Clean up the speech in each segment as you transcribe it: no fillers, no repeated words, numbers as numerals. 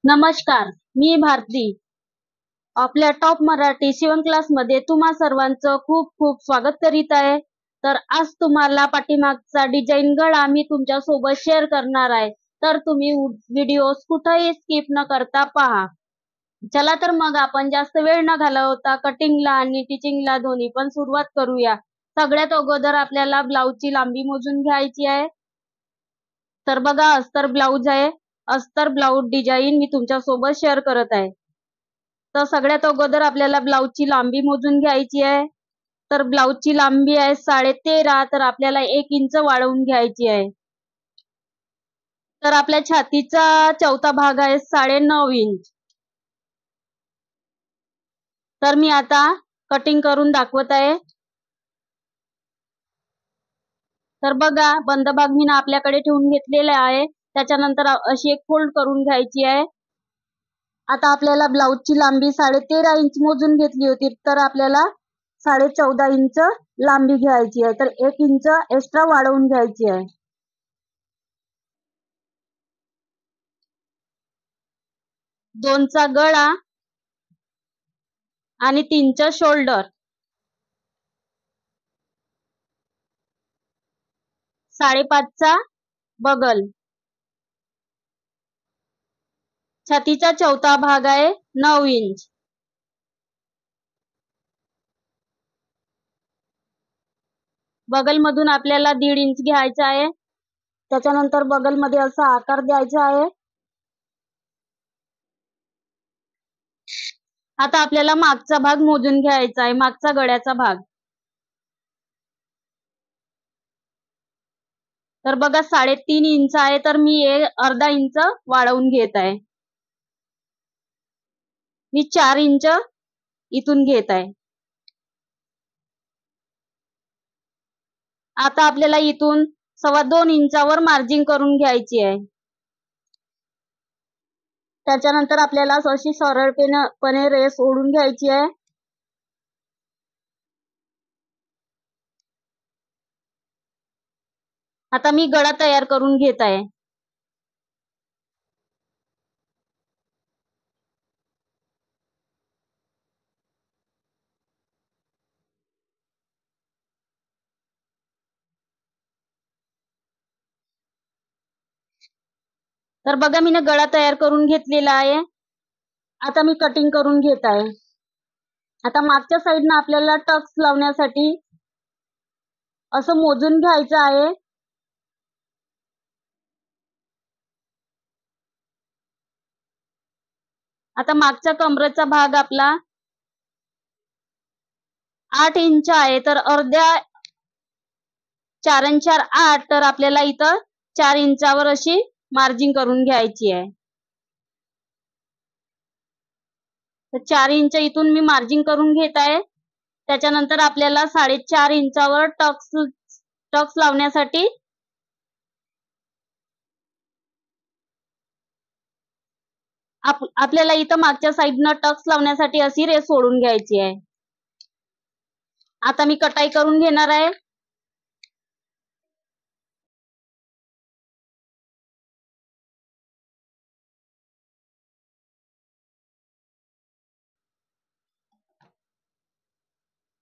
नमस्कार, मी भारती. आपल्या टॉप मराठी शिवण क्लासमध्ये तुम्हा सर्वांचं खूप खूप स्वागत करीत आहे. तर आज तुम्हाला पाठीमागचा डिझाईन गळा मी तुमच्या सोबत शेअर करणार आहे. तर तुम्ही व्हिडिओ कुठेही स्किप न करता पहा. चला तर मग आपण जास्त वेळ न घालवता कटिंगला आणि टिचिंगला दोन्ही पण सुरुवात करूया. सगळ्यात अगोदर आपल्याला ब्लाऊजची लांबी मोजून घ्यायची आहे. तर बघा, अस्तर ब्लाऊज आहे. अस्तर ब्लाऊज डिझाईन मी तुमच्या सोबत शेअर करत आहे. तर सगळ्यात अगोदर आपल्याला ब्लाऊजची लांबी मोजून घ्यायची आहे. तर ब्लाऊजची लांबी आहे 13.5, तर आपल्याला 1 इंच वाढवून घ्यायची आहे. तर आपल्या छातीचा चौथा भाग आहे 9.5 इंच. तर मी आता कटिंग करून दाखवत आहे. तर बघा, बंद भाग मी आपल्याकडे ठेवून घेतलेला आहे. त्याच्यानंतर अशी एक फोल्ड करून घ्यायची आहे. आता आपल्याला ब्लाऊजची लांबी 13.5 इंच मोजून घेतली होती, तर आपल्याला 14.5 इंच लांबी घ्यायची आहे. तर 1 इंच एक्स्ट्रा वाढवून घ्यायची आहे. 2चा गळा आणि 3चा शोल्डर, 5.5चा बगल, छातीचा चौथा भाग आहे 9 इंच. बगल मधून आपल्याला 1.5 इंच घ्यायचा आहे. त्याच्यानंतर बगल मध्ये असा आकार द्यायचा आहे. आता आपल्याला मागचा भाग मोजून घ्यायचा आहे, मागचा गळ्याचा भाग. तर बघा, 3.5 इंच आहे, तर मी अर्धा इंच वाढवून घेत आहे. मी 4 इंच इथून घेत आहे. आता आपल्याला इथून 2.25 इंचावर मार्जिन करून घ्यायची आहे. त्याच्यानंतर आपल्याला अशी सरळपणे रेस ओढून घ्यायची आहे. आता मी गळा तयार करून घेत आहे. तर बघा, मी गळा तयार करून घेतलेला आहे. आता मी कटिंग करून घेत आहे. आता मागच्या साईडनं आपल्याला टक्स लावण्यासाठी असं मोजून घ्यायचं आहे. आता मागचा कमरेचा भाग आपला 8 इंच आहे, तर अर्ध्या 4 आणि 4 8, तर आपल्याला इथं 4 इंचावर अशी मार्जिन करून घ्यायची आहे. तर 4 इंच इथून मी मार्जिन करून घेत आहे. त्याच्यानंतर आपल्याला 4.5 इंचावर टक्स लावण्यासाठी आपल्याला इथं मागच्या साईडनं टक्स लावण्यासाठी अशी रेस सोडून घ्यायची आहे. आता मी कटाई करून घेणार आहे.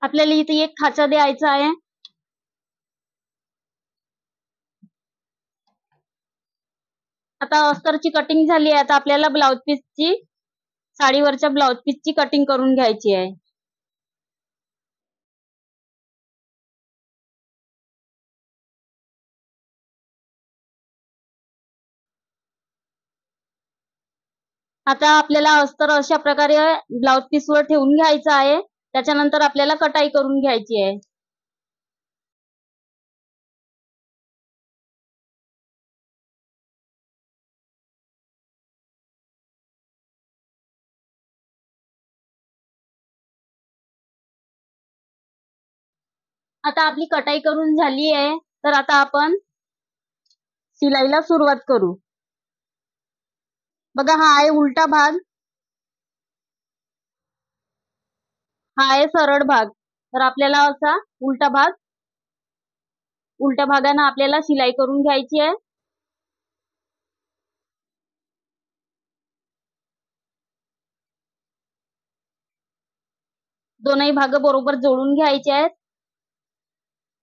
आपल्याला इथे एक खाचा द्यायचा आहे. आता अस्तरची कटिंग झाली आहे. आता आपल्याला ब्लाउज पीसची, साडीवरच्या ब्लाउज पीसची कटिंग करून घ्यायची आहे. आता आपल्याला अस्तर अशा प्रकारे ब्लाउज पीसवर ठेवून घ्यायचं आहे. त्याच्यानंतर आपल्याला कटाई करून घ्यायची आहे. आता आपली कटाई करून झाली आहे. तर आता आपण शिलाईला सुरुवात करू. बघा, हा आहे उलटा भाग, हा आहे सरळ भाग. तर आपल्याला असा उलट्या भागानं आपल्याला शिलाई करून घ्यायची आहे. दोनही भाग बरोबर जोडून घ्यायचे आहेत.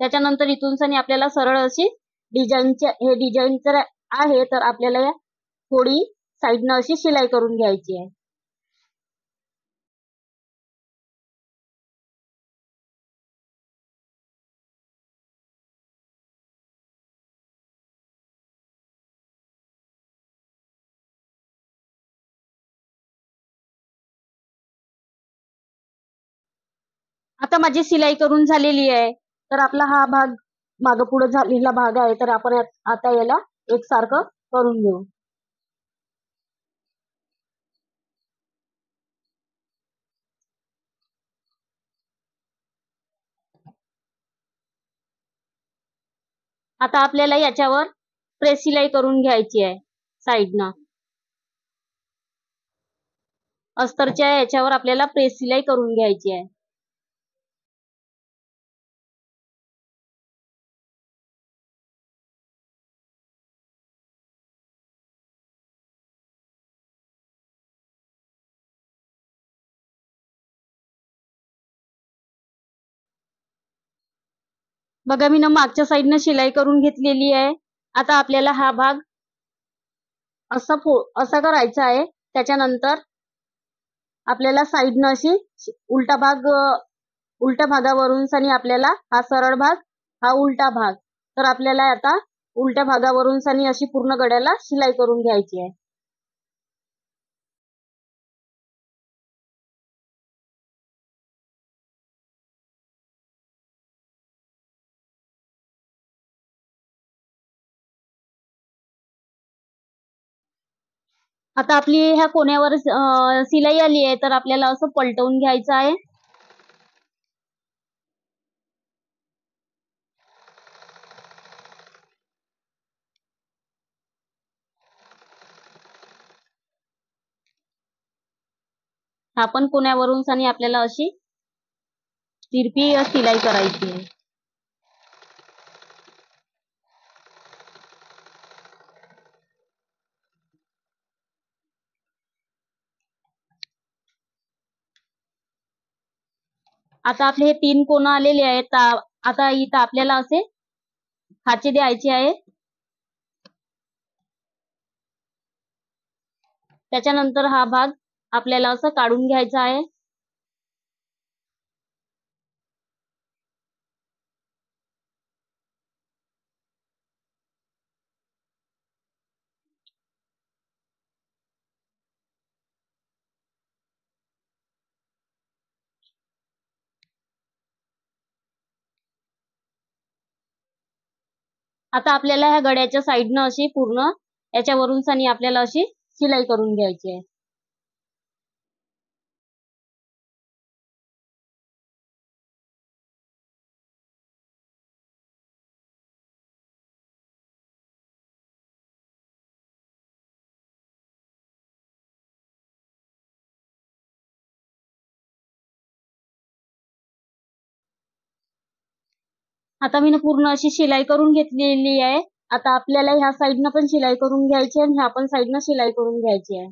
त्याच्यानंतर इथून सनी आपल्याला सरळ अशी हे डिझाईन जर आहे तर आपल्याला थोडी साईडनं अशी शिलाई करून घ्यायची आहे. आता माझी शिलाई करून झालेली आहे. तर आपला हा भाग मागं पुढे झालेला भाग आहे, तर आपण आता याला एकसारखं करून घेऊ. आता आपल्याला याच्यावर प्रेस शिलाई करून घ्यायची आहे साईडनं. अस्तरच्या याच्यावर आपल्याला प्रेस शिलाई करून घ्यायची आहे. बघा मी मागच्या साईडनं शिलाई करून घेतलेली आहे. आता आपल्याला हा भाग असा करायचा आहे. त्याच्यानंतर आपल्याला साईडनं अशी उलट्या भागावरून सनी आपल्याला हा सरळ भाग, हा उलटा भाग, तर आपल्याला आता उलट्या भागावरून सनी अशी पूर्ण गड्याला शिलाई करून घ्यायची आहे. आता आपली ह्या कोण्यावर शिलाई आली आहे, तर आपल्याला असं पलटवून घ्यायचं आहे. हा पण कोण्यावरून सनी आपल्याला अशी तिरपी शिलाई करायची आहे. आता आपले हे 3 कोण आलेले आहेत. आता इथं आपल्याला असे खाचे द्यायचे आहे. त्याच्यानंतर हा भाग आपल्याला असं काढून घ्यायचा आहे. आता आपल्याला ह्या गड्याच्या साईडनं अशी पूर्ण याच्यावरून सनी आपल्याला अशी शिलाई करून घ्यायची आहे. आता मी पूर्ण अशी शिलाई करून घेतलेली आहे. आता आपल्याला ह्या साईडनं पण शिलाई करून घ्यायची आहे आणि ह्या पण साईडनं शिलाई करून घ्यायची आहे.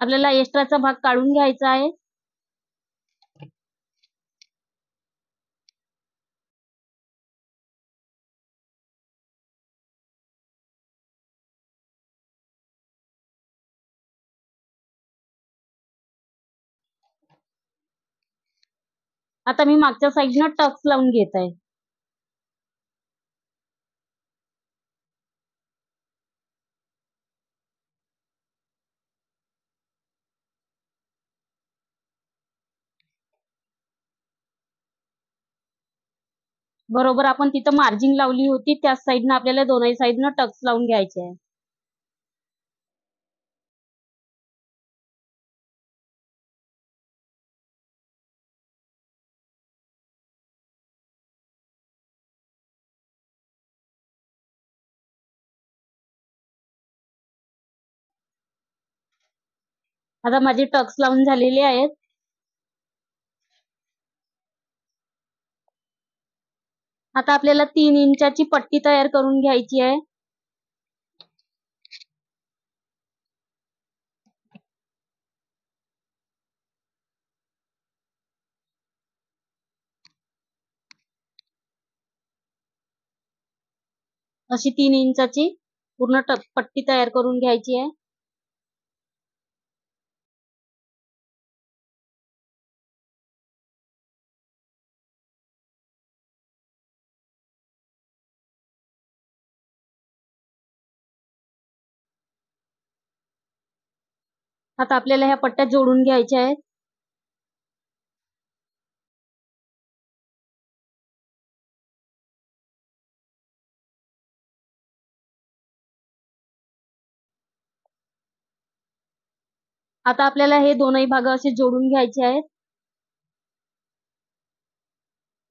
आपल्याला एक्स्ट्राचा भाग काढून घ्यायचा आहे. आता मी मागच्या साईडनं टक्स लावून घेत आहे. बरोबर आपण तिथं मार्जिन लावली होती त्याच साईडनं आपल्याला दोनही साईडनं टक्स लावून घ्यायचे आहे. आता माझे टक्स लावून झालेले आहेत. आता आपल्याला 3 इंचाची पट्टी तयार करून घ्यायची आहे. अशी 3 इंचाची पूर्ण पट्टी तयार करून घ्यायची आहे. आता आपल्याला ह्या पट्ट्या जोडून घ्यायच्या आहेत. आता आपल्याला हे दोनही भाग असे जोडून घ्यायचे आहेत.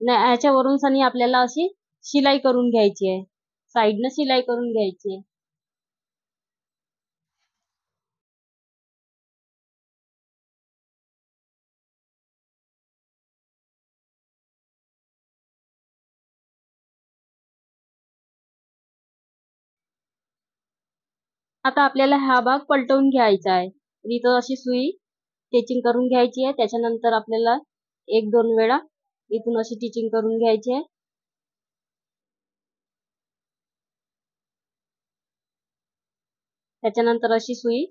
याच्यावरून सनी आपल्याला अशी शिलाई करून घ्यायची आहे. साइडने शिलाई करून घ्यायची आहे. आता आपल्याला हा भाग पलटवून घ्यायचा आहे. इथं अशी सुई टिचिंग करून घ्यायची आहे. त्याच्यानंतर आपल्याला 1-2 वेळा इथून अशी टिचिंग करून घ्यायची आहे. त्याच्यानंतर अशी सुई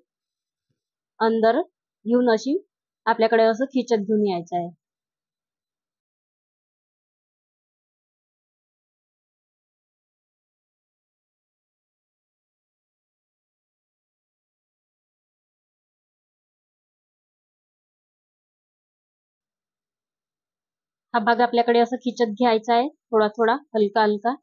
अंदर घेऊन अशी आपल्याकडे असं खिचत घेऊन यायचं आहे. हा भाग आपल्याकडे असं खिचत घ्यायचा आहे, थोडा थोडा, हलका हलका.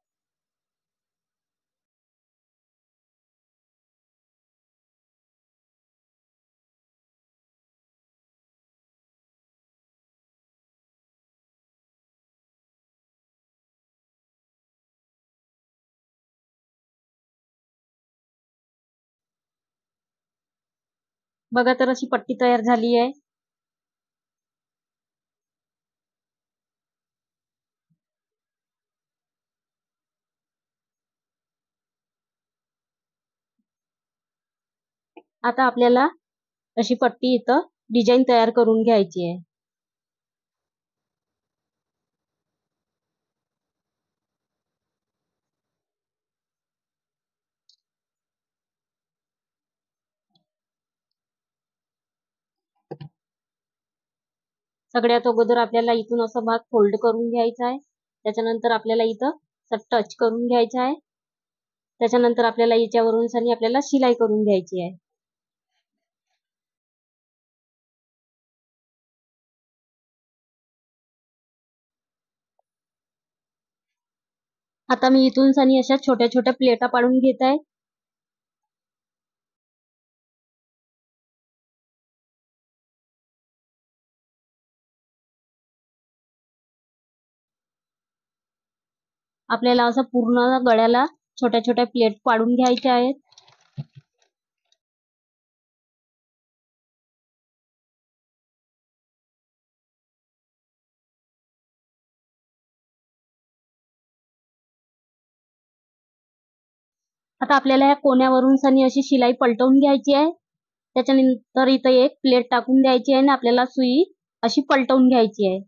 बघा तर अशी पट्टी तयार झाली आहे. आता आपल्याला अशी पट्टी इथं डिझाईन तयार करून घ्यायची आहे. सगळ्यात अगोदर आपल्याला इथून असा भाग फोल्ड करून घ्यायचा आहे. त्याच्यानंतर आपल्याला इथं टच करून घ्यायचा आहे. त्याच्यानंतर आपल्याला याच्यावरून सनी आपल्याला शिलाई करून घ्यायची आहे. आता मी इथून सनी अशा छोट्या छोट्या प्लेटा पाडून घेत आहे. आपल्याला असं पूर्ण गळ्याला छोट्या छोट्या प्लेट पाडून घ्यायच्या आहेत. आता आपल्याला ह्या कोण्यावरून सनी अशी शिलाई पलटवून घ्यायची आहे. त्याच्यानंतर इथं एक प्लेट टाकून द्यायची आहे आणि आपल्याला सुई अशी पलटवून घ्यायची आहे.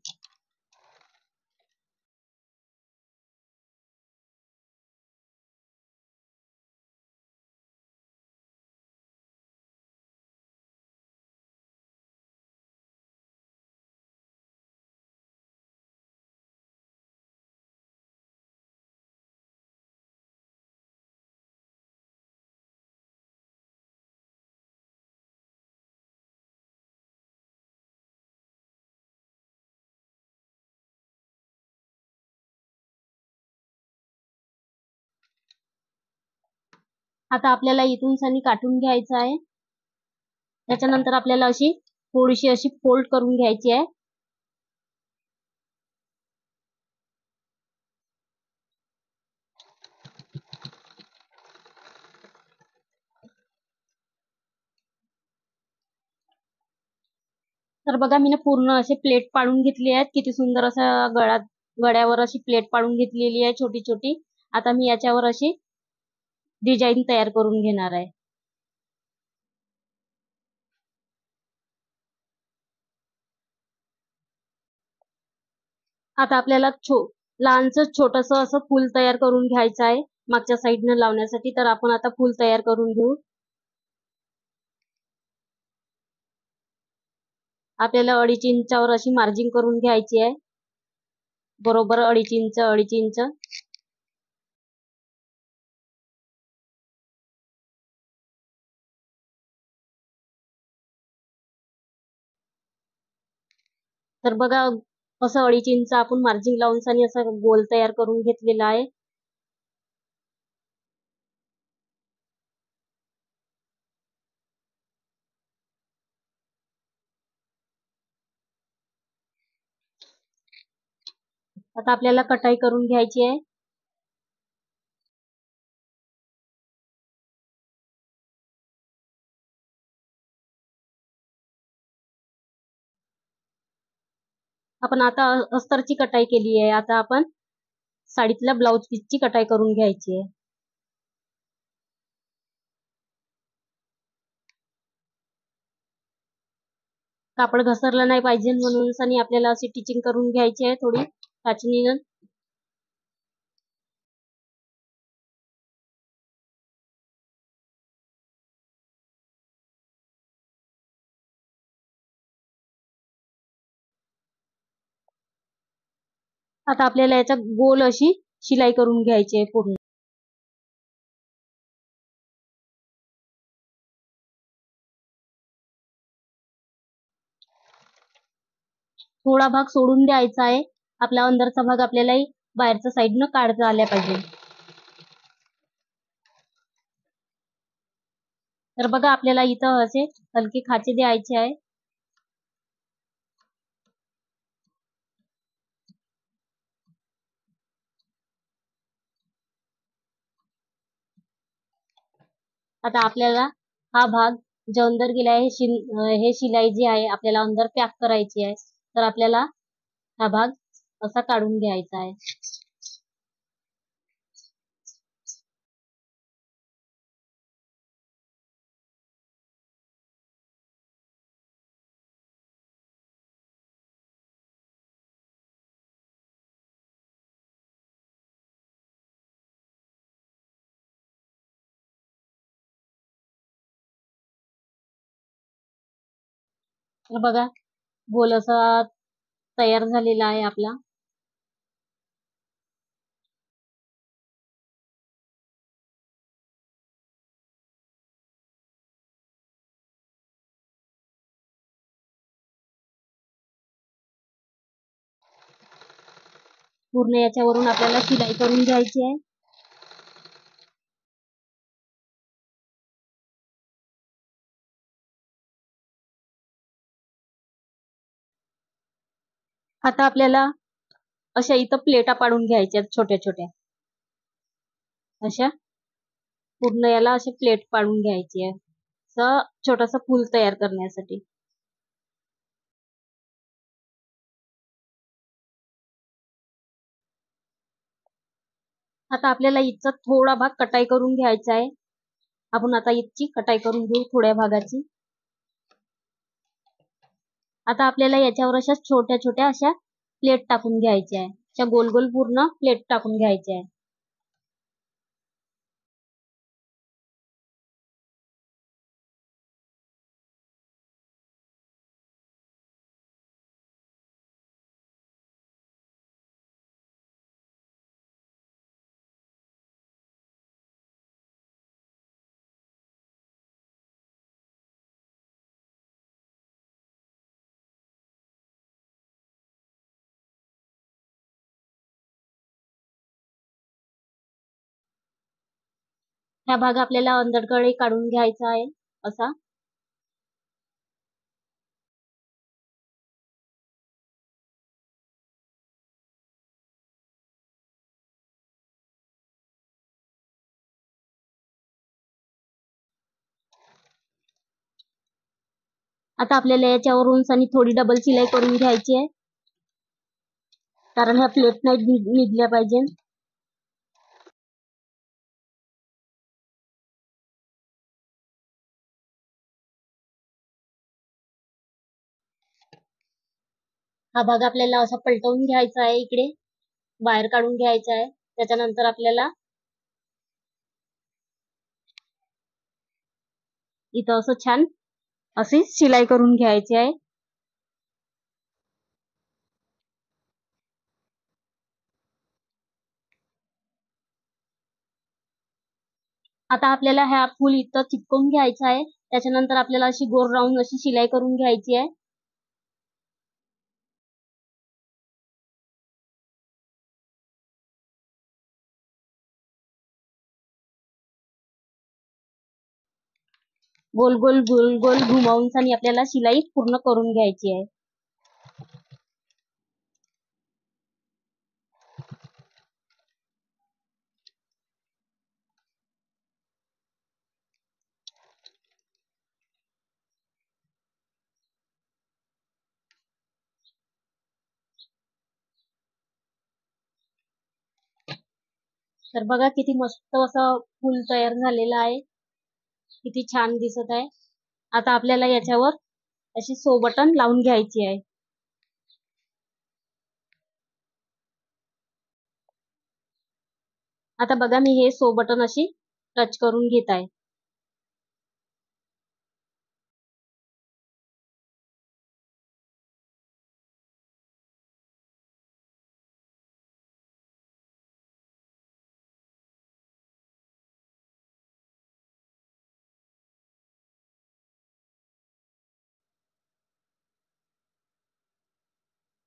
आता आपल्याला इथून सनी काटून घ्यायचं आहे. त्याच्यानंतर आपल्याला अशी थोडीशी अशी फोल्ड करून घ्यायची आहे. तर बघा मी पूर्ण असे प्लेट पाडून घेतली आहेत. किती सुंदर असा गळा गड्यावर अशी प्लेट पाडून घेतलेली आहे छोटी छोटी. आता मी याच्यावर अशी डिझाईन तयार करून घेणार आहे. आता आपल्याला लहानसं छोटंसं असं फूल तयार करून घ्यायचं आहे मागच्या साईडनं लावण्यासाठी. तर आपण आता फूल तयार करून घेऊ. आपल्याला 2.5 इंचावर अशी मार्जिन करून घ्यायची आहे. बरोबर 2.5 इंच. तर बघा, असं 2.5 इंच आपण मार्जिन लावून सनी असं गोल तयार करून घेतलेला आहे. आता आपल्याला कटाई करून घ्यायची आहे. आपण आता अस्तरची कटाई केली आहे. आता आपण साडीतल्या ब्लाउज पीसची कटाई करून घ्यायची आहे. कापड घसरलं नाही पाहिजे म्हणून सनी आपल्याला अशी टिचिंग करून घ्यायची आहे थोडी काचणीनं. आता आपल्याला याच्या गोल अशी शिलाई करून घ्यायची आहे पूर्ण. थोडा भाग सोडून द्यायचा आहे. आपला अंदरचा भाग आपल्यालाही बाहेरच्या साईडनं काढता आल्या पाहिजे. तर बघा, आपल्याला इथं असे हलके खाचे द्यायचे आहे. आता आपल्याला हा भाग जो अंदर गेला आहे हे शिलाई जी आहे आपल्याला अंदर पॅक करायची आहे. तर आपल्याला हा भाग असा काढून घ्यायचा आहे. तर बघा, गोल असा तयार झालेला आहे आपला. पूर्ण याच्यावरून आपल्याला शिलाई करून घ्यायची आहे. आता आपल्याला अशा इथं प्लेटा पाडून घ्यायच्या छोट्या छोट्या अशा. पूर्ण याला अशी प्लेट पाडून घ्यायची आहे असं छोटस फूल तयार करण्यासाठी. आता आपल्याला इथचा थोडा भाग कटाई करून घ्यायचा आहे. आपण आता इथची कटाई करून घेऊ थोड्या भागाची. आता आपल्याला याच्यावर अशा छोट्या छोट्या अशा प्लेट टाकून घ्यायच्या आहे. अशा गोल गोल पूर्ण प्लेट टाकून घ्यायच्या आहे. हा भाग आपल्याला अंदरकडे काढून घ्यायचा आहे असा. आता आपल्याला याच्यावरून थोडी डबल शिलाई करून घ्यायची आहे. कारण ह्या प्लेट नाही निघल्या पाहिजे. हा भाग आपल्याला असा पलटवून घ्यायचा आहे, इकडे बाहेर काढून घ्यायचा आहे. त्याच्यानंतर आपल्याला इथं असं छान अशी शिलाई करून घ्यायची आहे. आता आपल्याला ह्या फुल इथं चिपकवून घ्यायचा आहे. त्याच्यानंतर आपल्याला अशी गोल राऊंड अशी शिलाई करून घ्यायची आहे. गोल गोल गोल गोल घुमावून आपल्याला शिलाई पूर्ण करून घ्यायची आहे. तर बघा किती मस्त असं फुल तयार झालेलं आहे, किती छान दिसत आहे. आता आपल्याला याच्यावर अशी सो बटन लावून घ्यायची आहे. आता बघा मी हे सो बटन अशी टच करून घेत आहे.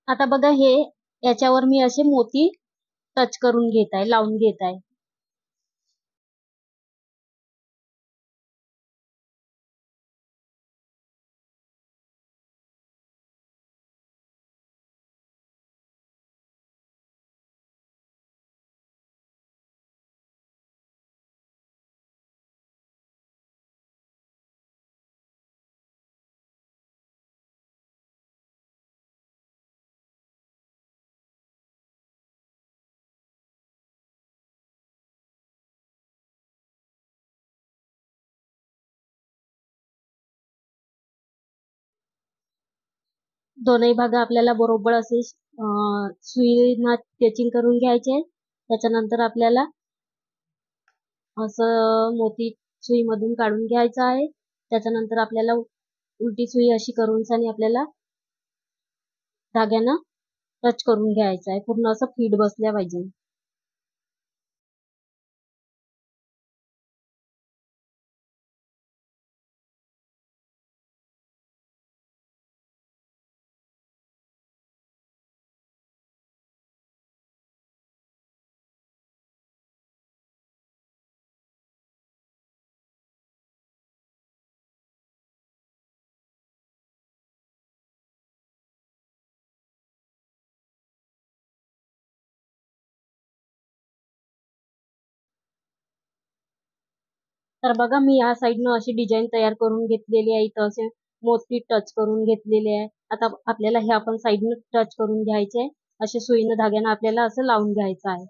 आता बघा हे याच्यावर मी असे मोती टच करून घेत आहे, लावून घेत आहे. दोनही भाग आपल्याला बरोबर असे सुईना स्टिचिंग करून घ्यायचे. त्याच्यानंतर आपल्याला असं मोती सुई मधून काढून घ्यायचं आहे. त्याच्यानंतर आपल्याला उलटी सुई अशी करून आपल्याला धाग्यानं टच करून घ्यायचं आहे. पूर्ण असं फिट बसल्या पाहिजे. तर बघा मी या साईडनं अशी डिझाईन तयार करून घेतलेली आहे. इथं असे मोती टच करून घेतलेले आहे. आता आपल्याला हे आपण साईडनं टच करून घ्यायचे आहे. असे सुईनं धाग्यानं आपल्याला असं लावून घ्यायचं आहे.